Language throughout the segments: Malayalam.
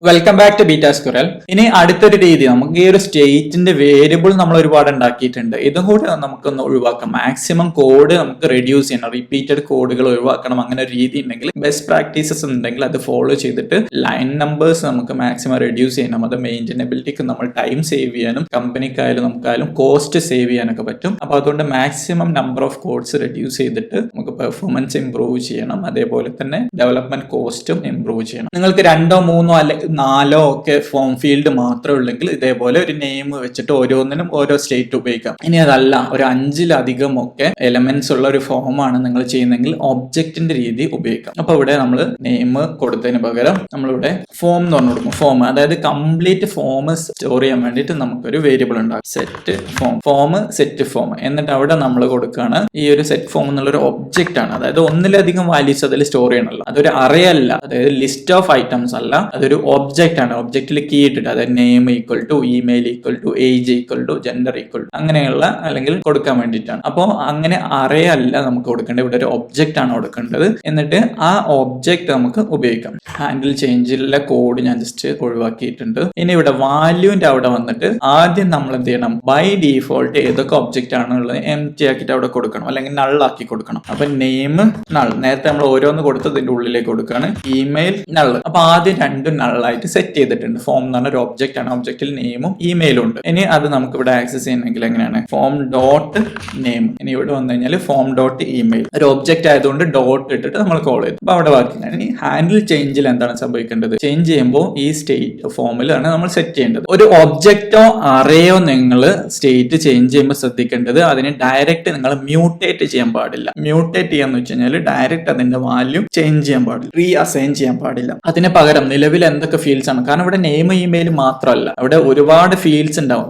Welcome back to Beta Squirrel. ഇനി അടുത്തൊരു രീതി, നമുക്ക് ഈ ഒരു സ്റ്റേറ്റിന്റെ വേരിയബിൾ നമ്മൾ ഒരുപാട് ഉണ്ടാക്കിയിട്ടുണ്ട്. ഇതും കൂടി നമുക്കൊന്ന് ഒഴിവാക്കാം. മാക്സിമം കോഡ് നമുക്ക് റെഡ്യൂസ് ചെയ്യണം, റിപ്പീറ്റഡ് കോഡുകൾ ഒഴിവാക്കണം. അങ്ങനെ ഒരു രീതി ഉണ്ടെങ്കിൽ, ബെസ്റ്റ് പ്രാക്ടീസസ് ഉണ്ടെങ്കിൽ അത് ഫോളോ ചെയ്തിട്ട് ലൈൻ നമ്പേഴ്സ് നമുക്ക് മാക്സിമം റെഡ്യൂസ് ചെയ്യണം. അത് മെയിൻറ്റനബിലിറ്റിക്ക് നമ്മൾ ടൈം സേവ് ചെയ്യാനും കമ്പനിക്കായാലും നമുക്കായാലും കോസ്റ്റ് സേവ് ചെയ്യാനൊക്കെ പറ്റും. അപ്പൊ അതുകൊണ്ട് maximum number of codes reduce ചെയ്തിട്ട് നമുക്ക് പെർഫോമൻസ് ഇംപ്രൂവ് ചെയ്യണം. അതേപോലെ തന്നെ ഡെവലപ്മെന്റ് കോസ്റ്റും ഇംപ്രൂവ് ചെയ്യണം. നിങ്ങൾക്ക് 2 3 അല്ലെങ്കിൽ 4 ഒക്കെ ഫോം ഫീൽഡ് മാത്രമേ ഉള്ളെങ്കിൽ ഇതേപോലെ ഒരു നെയിം വെച്ചിട്ട് ഓരോന്നിനും ഓരോ സ്റ്റേറ്റ് ഉപയോഗിക്കാം. ഇനി അതല്ല, ഒരു 5-ലധികം ഒക്കെ എലമെന്റ്സ് ഉള്ള ഒരു ഫോമാണ് നിങ്ങൾ ചെയ്യുന്നതെങ്കിൽ ഒബ്ജക്റ്റിന്റെ രീതി ഉപയോഗിക്കാം. അപ്പൊ ഇവിടെ നമ്മൾ നെയിം കൊടുത്തതിന് പകരം നമ്മളിവിടെ ഫോം എന്ന് പറഞ്ഞു കൊടുക്കും. ഫോം, അതായത് കംപ്ലീറ്റ് ഫോം സ്റ്റോർ ചെയ്യാൻ വേണ്ടിയിട്ട് നമുക്കൊരു വേരിയബിൾ ഉണ്ടാകും, സെറ്റ് ഫോം സെറ്റ് ഫോം. എന്നിട്ട് അവിടെ നമ്മൾ കൊടുക്കുകയാണ് ഈ ഒരു സെറ്റ് ഫോം എന്നുള്ള ഒരു ഒബ്ജക്റ്റ് ആണ്. അതായത് ഒന്നിലധികം വാല്യൂസ് അതിൽ സ്റ്റോർ ചെയ്യണമല്ലോ. അതൊരു അറേ അല്ല, അതായത് ലിസ്റ്റ് ഓഫ് ഐറ്റംസ് അല്ല, അതൊരു ഒബ്ജക്റ്റ് ആണ്. ഒബ്ജക്റ്റിൽ കീ ഇട്ടിട്ട്, അതായത് name equal to email equal to age equal to gender equal to അങ്ങനെയുള്ള അല്ലെങ്കിൽ കൊടുക്കാൻ വേണ്ടിയിട്ടാണ്. അപ്പോൾ അങ്ങനെ അറേ അല്ല നമുക്ക് കൊടുക്കേണ്ടത്, ഇവിടെ ഒരു ഒബ്ജക്റ്റ് ആണ് കൊടുക്കേണ്ടത്. എന്നിട്ട് ആ ഒബ്ജക്റ്റ് നമുക്ക് ഉപയോഗിക്കാം. ഹാൻഡിൽ ചേഞ്ചിലെ കോഡ് ഞാൻ ജസ്റ്റ് ഒഴിവാക്കിയിട്ടുണ്ട്. ഇനി ഇവിടെ വാല്യൂന്റെ അവിടെ വന്നിട്ട് ആദ്യം നമ്മൾ എന്ത് ചെയ്യണം, ബൈ ഡീഫോൾട്ട് ഏതൊക്കെ ഒബ്ജക്റ്റ് ആണുള്ളത് എംപ്റ്റി ആക്കിയിട്ട് അവിടെ കൊടുക്കണം, അല്ലെങ്കിൽ നള്ളാക്കി കൊടുക്കണം. അപ്പൊ നെയിം നൾ, നേരത്തെ നമ്മൾ ഓരോന്ന് കൊടുത്തതിന്റെ ഉള്ളിലേക്ക് കൊടുക്കുകയാണ്. ഇമെയിൽ നൾ, അപ്പൊ ആദ്യം രണ്ടും നള്ളായിട്ട് സെറ്റ് ചെയ്തിട്ടുണ്ട്. ഫോം എന്ന് പറഞ്ഞ ഒരു ഒബ്ജക്റ്റ് ആണ്, ഒബ്ജക്റ്റിൽ നെയിമും ഇമെയിലും ഉണ്ട്. ഇനി അത് നമുക്ക് ഇവിടെ ആക്സസ് ചെയ്യണമെങ്കിൽ എങ്ങനെയാണ്, ഫോം ഡോട്ട് നെയിം. ഇനി ഇവിടെ വന്നു കഴിഞ്ഞാൽ ഫോം ഡോട്ട് ഇമെയിൽ, ഒരു ഒബ്ജക്റ്റ് ആയതുകൊണ്ട് ഡോട്ട് ഇട്ടിട്ട് നമ്മൾ കോൾ ചെയ്തു. അപ്പൊ അവിടെ വർക്കിംഗ് ആണ്. ഇനി ഹാൻഡിൽ ചേഞ്ചിൽ എന്താണ് സംഭവിക്കേണ്ടത്, ചേഞ്ച് ചെയ്യുമ്പോൾ ഈ സ്റ്റേറ്റ് ഫോമിലാണ് നമ്മൾ സെറ്റ് ചെയ്യേണ്ടത്. ഒരു ഒബ്ജക്റ്റോ അറേയോ നിങ്ങൾ സ്റ്റേറ്റ് ചേഞ്ച് ചെയ്യുമ്പോൾ ശ്രദ്ധിക്കേണ്ടത്, അതിന് ഡയറക്റ്റ് നിങ്ങൾ മ്യൂട്ടേറ്റ് ചെയ്യാൻ പാടില്ല. മ്യൂട്ടേറ്റ് ചെയ്യാന്ന് വെച്ച് കഴിഞ്ഞാൽ ഡയറക്റ്റ് അതിന്റെ വാല്യൂ ചേഞ്ച് ചെയ്യാൻ പാടില്ല, റീ അസൈൻ ചെയ്യാൻ പാടില്ല. അതിന് പകരം നിലവിൽ എന്തൊക്കെ ഫീൽഡ്സ് ആണ്, കാരണം ഇവിടെ നെയിം ഇമെയിൽ മാത്രമല്ല, അവിടെ ഒരുപാട് ഫീൽഡ്സ് ഉണ്ടാവും.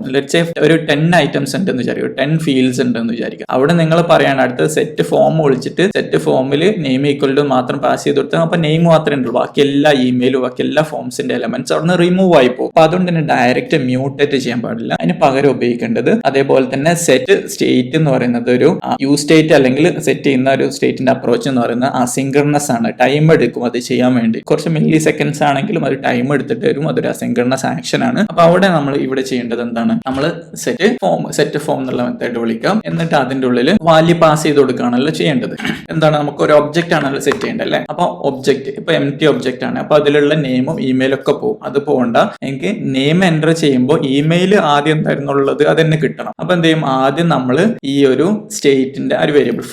ഒരു 10 ഐറ്റംസ് ഉണ്ടെന്ന് വിചാരിക്കും, 10 ഫീൽഡ്സ് ഉണ്ടെന്ന് വിചാരിക്കും. അവിടെ നിങ്ങൾ പറയാണ് അടുത്തത് സെറ്റ് ഫോം വിളിച്ചിട്ട് സെറ്റ് ഫോമിൽ നെയിം ഈക്വൽ ടു മാത്രം പാസ് ചെയ്ത് കൊടുത്താൽ അപ്പൊ നെയിം മാത്രമേ ഉള്ളൂ, ബാക്കി എല്ലാ ഇമെയിലും ബാക്കി എല്ലാ ഫോംസിന്റെ എലമെന്റ്സ് അവിടെ നിന്ന് റിമൂവ് ആയി പോകും. അപ്പൊ അതുകൊണ്ട് തന്നെ ഡയറക്റ്റ് മ്യൂട്ടേറ്റ് ചെയ്യാൻ പാടില്ല. അതിന് പകരം ഉപയോഗിക്കേണ്ടത്, അതേപോലെ തന്നെ സെറ്റ് സ്റ്റേറ്റ് എന്ന് പറയുന്നത് ഒരു യു സ്റ്റേറ്റ് അല്ലെങ്കിൽ സെറ്റ് ചെയ്യുന്ന ഒരു സ്റ്റേറ്റിന്റെ അപ്രോച്ച് എന്ന് പറയുന്നത് അസിൻക്രണസ് ആണ്. ടൈം എടുക്കും അത് ചെയ്യാൻ വേണ്ടി, കുറച്ച് മില്ലി സെക്കൻഡ്സ് ആണെങ്കിലും അത് ടൈം എടുത്തിട്ട് വരും. അതൊരു അസിൻക്രണസ് ആക്ഷൻ ആണ്. അപ്പൊ അവിടെ നമ്മൾ ഇവിടെ ചെയ്യേണ്ടത് എന്താണ്, നമ്മൾ സെറ്റ് ഫോം എന്നുള്ള മെത്തേഡ് വിളിക്കാം. എന്നിട്ട് അതിന്റെ ഉള്ളിൽ വാല്യൂ പാസ് ചെയ്ത് കൊടുക്കുകയാണല്ലോ ചെയ്യേണ്ടത്. എന്താണ്, നമുക്ക് ഒരു ഒബ്ജക്റ്റ് ആണല്ലോ സെറ്റ് ചെയ്യേണ്ടത് അല്ലേ. അപ്പൊ ഒബ്ജക്റ്റ് ഇപ്പൊ എംപ്റ്റി ഒബ്ജക്റ്റ് ആണ്, അപ്പൊ അതിലുള്ള നെയിമും ഇമെയിലും ഒക്കെ പോകും. അത് പോകണ്ട, എനിക്ക് നെയിം എൻ്റർ ചെയ്യുമ്പോൾ ഇമെയിൽ ആദ്യം എന്തായിരുന്നുള്ളത് അത് തന്നെ കിട്ടണം. അപ്പൊ എന്ത് ചെയ്യും, ആദ്യം നമ്മൾ ഈ ഒരു സ്റ്റേറ്റിന്റെ ഒരു വേരിയബിൾ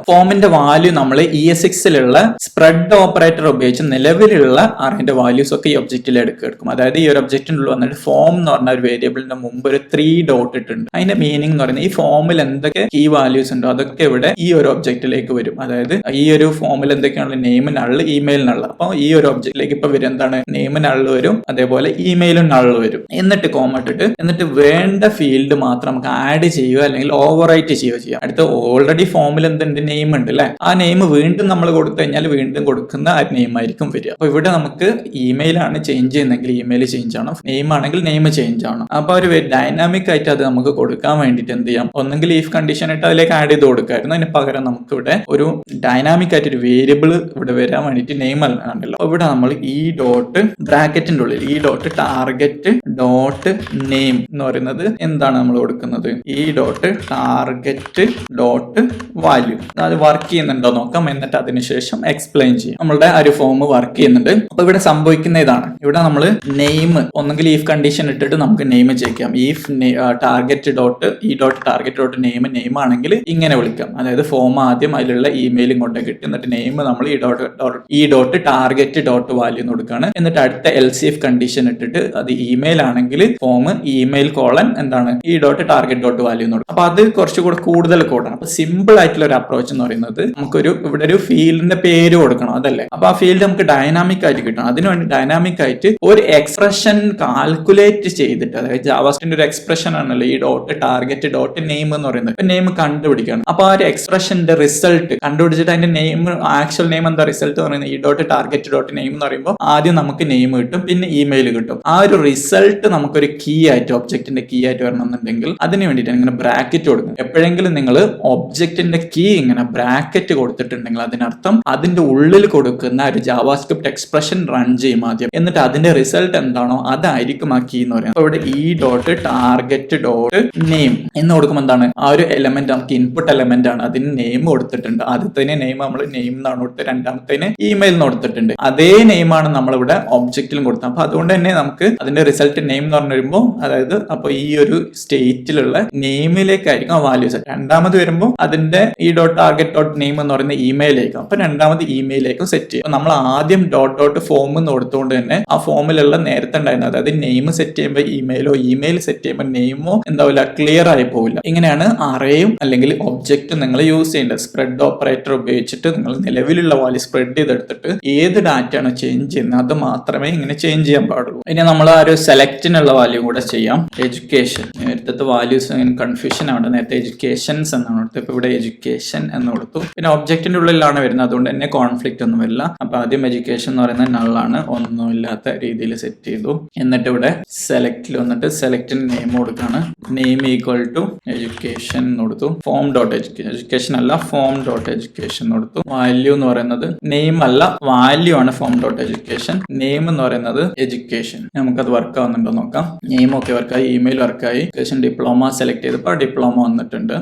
ഫോമിന്റെ വാല്യൂ നമ്മൾ ES6ലുള്ള സ്പ്രെഡ് ഓപ്പറേറ്റർ ഉപയോഗിച്ച് നിലവിലുള്ള അറിന്റെ വാല്യൂസ് ഒക്കെ ഈ ഒബ്ജക്റ്റിൽ എടുക്കും. അതായത് ഈ ഒരു ഒബ്ജക്റ്റിനുള്ളിൽ വന്നിട്ട് ഫോം എന്ന് പറഞ്ഞ ഒരു വേരിയബിളിന്റെ മുമ്പ് ഒരു 3 ഡോട്ട് ഇട്ടുണ്ട്. അതിന്റെ മീനിങ് എന്ന് പറയുന്നത് ഈ ഫോമിൽ എന്തൊക്കെ കീ വാല്യൂസ് ഉണ്ടോ അതൊക്കെ ഇവിടെ ഈ ഒരു ഒബ്ജക്റ്റിലേക്ക് വരും. അതായത് ഈ ഒരു ഫോമിൽ എന്തൊക്കെയാണ് നെയിം നള്ള് ഇമെയിൽ നള്ള്, അപ്പൊ ഈ ഒരു ഒബ്ജക്റ്റിലേക്ക് ഇപ്പൊ വരും എന്താണ്, നെയിം നള്ള് വരും, അതേപോലെ ഇമെയിലും നള്ള് വരും. എന്നിട്ട് കോമ ഇട്ടിട്ട് എന്നിട്ട് വേണ്ട ഫീൽഡ് മാത്രം നമുക്ക് ആഡ് ചെയ്യുക അല്ലെങ്കിൽ ഓവർ റൈറ്റ് ചെയ്യുക ചെയ്യാം. അടുത്ത ഓൾറെഡി ഫോമിൽ എന്തുണ്ട്, നെയിം ഉണ്ട് അല്ലെ, ആ നെയിം വീണ്ടും നമ്മൾ കൊടുത്തു കഴിഞ്ഞാൽ വീണ്ടും കൊടുക്കുന്ന ആ നെയിം ആയിരിക്കും വരിക. അപ്പൊ ഇവിടെ നമുക്ക് ഇമെയിൽ ആണ് ചേഞ്ച് ചെയ്യുന്നെങ്കിൽ ഇമെയിൽ ചേഞ്ച് ആണ്, നെയിം ആണെങ്കിൽ നെയിം ചേഞ്ച് ആണ്. അപ്പൊ ഒരു ഡൈനാമിക് ആയിട്ട് അത് നമുക്ക് കൊടുക്കാൻ വേണ്ടിയിട്ട് എന്ത് ചെയ്യാം, ഒന്നെങ്കിൽ ഈഫ് കണ്ടീഷൻ ആയിട്ട് അതിലേക്ക് ആഡ് ചെയ്ത് കൊടുക്കായിരുന്നു. അതിന് പകരം നമുക്ക് ഇവിടെ ഒരു ഡൈനാമിക് ആയിട്ട് ഒരു വേരിയബിൾ ഇവിടെ വരാൻ വേണ്ടിയിട്ട് നെയിം ആണല്ലോ. ഇവിടെ നമ്മൾ ഈ ഡോട്ട് ബ്രാക്കറ്റിന്റെ ഉള്ളിൽ ഈ ഡോട്ട് ടാർഗറ്റ് ഡോട്ട് നെയിം എന്ന് പറയുന്നത് എന്താണ് നമ്മൾ കൊടുക്കുന്നത്, ഈ ഡോട്ട് ടാർഗറ്റ് ഡോട്ട് വാല്യൂ. അത് വർക്ക് ചെയ്യുന്നുണ്ടോ നോക്കാം, എന്നിട്ട് അതിനുശേഷം എക്സ്പ്ലെയിൻ ചെയ്യും. നമ്മളുടെ ആ ഒരു ഫോം വർക്ക് ചെയ്യുന്നുണ്ട്. അപ്പൊ ഇവിടെ സംഭവിക്കുന്ന ഇതാണ്, ഇവിടെ നമ്മൾ നെയിം ഒന്നെങ്കിൽ ഈഫ് കണ്ടീഷൻ ഇട്ടിട്ട് നമുക്ക് നെയിം ചെയ്യാം. ഈഫ് ടാർഗറ്റ് ഡോട്ട് ഈ ഡോട്ട് ടാർഗറ്റ് ഡോട്ട് നെയിം ആണെങ്കിൽ ഇങ്ങനെ വിളിക്കാം. അതായത് ഫോം ആദ്യം അതിലുള്ള ഇമെയിലും കൊണ്ട് കിട്ടും, എന്നിട്ട് നെയിം നമ്മൾ ഈ ഡോട്ട് ടാർഗറ്റ് ഡോട്ട് വാല്യൂ എന്ന് കൊടുക്കുകയാണ്. എന്നിട്ട് അടുത്ത LCF കണ്ടീഷൻ ഇട്ടിട്ട് അത് ഇമെയിൽ ആണെങ്കിൽ ഫോം ഇമെയിൽ കോളൻ എന്താണ് ഈ ഡോട്ട് ടാർഗറ്റ് ഡോട്ട് വാല്യൂ എന്ന് കൊടുക്കും. അപ്പൊ അത് കുറച്ചുകൂടെ കൂടുതൽ കോഡാണ്. അപ്പൊ സിമ്പിൾ ആയിട്ടുള്ള ഒരു അപ്രോച്ച് എന്ന് പറയുന്നത്, നമുക്കൊരു ഇവിടെ ഒരു ഫീൽഡിന്റെ പേര് കൊടുക്കണം അതല്ലേ. അപ്പൊ ആ ഫീൽഡ് നമുക്ക് ഡൈനാമിക് ആയിട്ട് കിട്ടണം. അതിനുവേണ്ടി ഡൈനാമിക് ആയിട്ട് ഒരു എക്സ്പ്രഷൻ കാൽക്കുലേറ്റ് ചെയ്തിട്ട്, അതായത് ജാവാസ്ക്രിപ്റ്റിന്റെ ഒരു എക്സ്പ്രഷൻ ആണല്ലോ ഈ ഡോട്ട് ടാർഗറ്റ് ഡോട്ട് നെയിം എന്ന് പറയുന്നത്. നെയിം കണ്ടുപിടിക്കണം. അപ്പൊ ആ ഒരു എക്സ്പ്രഷന്റെ റിസൾട്ട് കണ്ടുപിടിച്ചിട്ട് അതിന്റെ നെയിം ആക്ച്വൽ നെയിം എന്താ റിസൾട്ട് പറയുന്നത്, ഈ ഡോട്ട് ടാർഗറ്റ് ഡോട്ട് നെയിം എന്ന് പറയുമ്പോൾ ആദ്യം നമുക്ക് നെയിം കിട്ടും, പിന്നെ ഇമെയിൽ കിട്ടും. ആ ഒരു റിസൾട്ട് നമുക്കൊരു കീ ആയിട്ട് ഒബ്ജക്റ്റിന്റെ കീ ആയിട്ട് വരണമെന്നുണ്ടെങ്കിൽ അതിന് വേണ്ടിയിട്ട് ഇങ്ങനെ ബ്രാക്കറ്റ് കൊടുക്കും. എപ്പോഴെങ്കിലും നിങ്ങൾ ഒബ്ജക്റ്റിന്റെ കീ ഇങ്ങനെ ബ്രാക്കറ്റ് കൊടുത്തിട്ടുണ്ടെങ്കിൽ അതിനർത്ഥം അതിന്റെ ഉള്ളിൽ കൊടുക്കുന്ന ഒരു ജാവാസ്ക്രിപ്റ്റ് എക്സ്പ്രഷൻ റൺ ചെയ്യും ആദ്യം, എന്നിട്ട് അതിന്റെ റിസൾട്ട് എന്താണോ അതായിരിക്കും ആ കീ എന്ന് പറയുന്നത്. അപ്പൊ ഇവിടെ ഈ ഡോട്ട് ടാർഗറ്റ് ഡോട്ട് നെയിം എന്ന് കൊടുക്കുമ്പോൾ എന്താണ്, ആ ഒരു എലമെന്റ് നമുക്ക് ഇൻപുട്ട് എലമെന്റ് ആണ്, അതിന് നെയിം കൊടുത്തിട്ടുണ്ട്. ആദ്യത്തേന് നെയിം നമ്മൾ നെയിം എന്നാണ് കൊടുത്തത്, രണ്ടാമത്തേന് ഇമെയിൽ എന്ന് കൊടുത്തിട്ടുണ്ട്. അതേ നെയിമാണ് നമ്മളിവിടെ ഒബ്ജക്റ്റിലും കൊടുത്തത്. അപ്പൊ അതുകൊണ്ട് തന്നെ നമുക്ക് അതിന്റെ റിസൾട്ട് നെയിം എന്ന് പറഞ്ഞു വരുമ്പോൾ, അതായത് അപ്പൊ ഈ ഒരു സ്റ്റേറ്റിലുള്ള നെയിമിലേക്കായിരിക്കും ആ വാല്യൂസ്. രണ്ടാമത് വരുമ്പോൾ അതിന്റെ ഈ ഡോട്ട് ടാർഗറ്റ് ഡോട്ട് നെയിം എന്ന് പറയുന്ന ഇമെയിലേക്കും, അപ്പൊ രണ്ടാമത് ഇമെയിലേക്കും സെറ്റ് ചെയ്യും. നമ്മൾ ആദ്യം ഡോട്ട് ഫോം എന്ന് കൊടുത്തുകൊണ്ട് തന്നെ ആ ഫോമിലുള്ള നേരത്തെ ഉണ്ടായിരുന്നത്, അതായത് നെയിം സെറ്റ് ചെയ്യുമ്പോൾ ഇമെയിലോ ഇമെയിൽ സെറ്റ് ചെയ്യുമ്പോൾ നെയിമോ എന്താവില്ല, ക്ലിയർ ആയി പോവില്ല. ഇങ്ങനെയാണ് അറേയും അല്ലെങ്കിൽ ഒബ്ജക്റ്റും നിങ്ങൾ യൂസ് ചെയ്യേണ്ടത്. സ്പ്രെഡ് ഓപ്പറേറ്റർ ഉപയോഗിച്ചിട്ട് നിങ്ങൾ നിലവിലുള്ള വാല്യൂ സ്പ്രെഡ് ചെയ്തെടുത്തിട്ട് ഏത് ഡാറ്റയാണ് ചേഞ്ച് ചെയ്യുന്നത് അത് മാത്രമേ ഇങ്ങനെ ചേഞ്ച് ചെയ്യാൻ പാടുള്ളൂ. ഇനി നമ്മൾ ആ ഒരു സെലക്റ്റിനുള്ള വാല്യൂ കൂടെ ചെയ്യാം. എഡ്യൂക്കേഷൻ, നേരത്തെ വാല്യൂസ് കൺഫ്യൂഷൻ ആണ്, നേരത്തെ എഡ്യൂക്കേഷൻസ് എന്നാണ് കൊടുത്തത്, ഇപ്പൊ ഇവിടെ എഡ്യൂക്കേഷൻ എന്ന് കൊടുത്തു. പിന്നെ ഒബ്ജക്റ്റിന്റെ ഉള്ളിലാണ് വരുന്നത്, അതുകൊണ്ട് തന്നെ കോൺഫ്ലിക്റ്റ് ഒന്നും വരില്ല. അപ്പൊ ആദ്യം എഡ്യൂക്കേഷൻ എന്ന് പറയുന്നത് നള്ളാണ്, ഒന്നുമില്ലാത്ത രീതിയിൽ സെറ്റ് ചെയ്തു. എന്നിട്ട് ഇവിടെ സെലക്റ്റിൽ വന്നിട്ട് സെലക്റ്റിന് നെയിം കൊടുക്കാണ്, നെയിം ഈക്വൽ ടു എഡ്യൂക്കേഷൻ എന്ന് കൊടുത്തു. ഫോം ഡോട്ട് എഡ്യൂക്കേഷൻ അല്ല, ഫോം ഡോട്ട് എഡ്യൂക്കേഷൻ കൊടുത്തു. വാല്യൂ എന്ന് പറയുന്നത് നെയിം അല്ല, വാല്യൂ ആണ് ഫോം ഡോട്ട് എഡ്യൂക്കേഷൻ. നെയിം എന്ന് പറയുന്നത് എഡ്യൂക്കേഷൻ. നമുക്കത് വർക്ക് ആവുന്നുണ്ടോ നോക്കാം. നെയിം ഒക്കെ വർക്കായി, ഇമെയിൽ വർക്കായി. എഡ്യൂക്കേഷൻ ഡിപ്ലോമ സെലക്ട് ചെയ്തപ്പോൾ ഡിപ്ലോമ വന്നിട്ടുണ്ട്.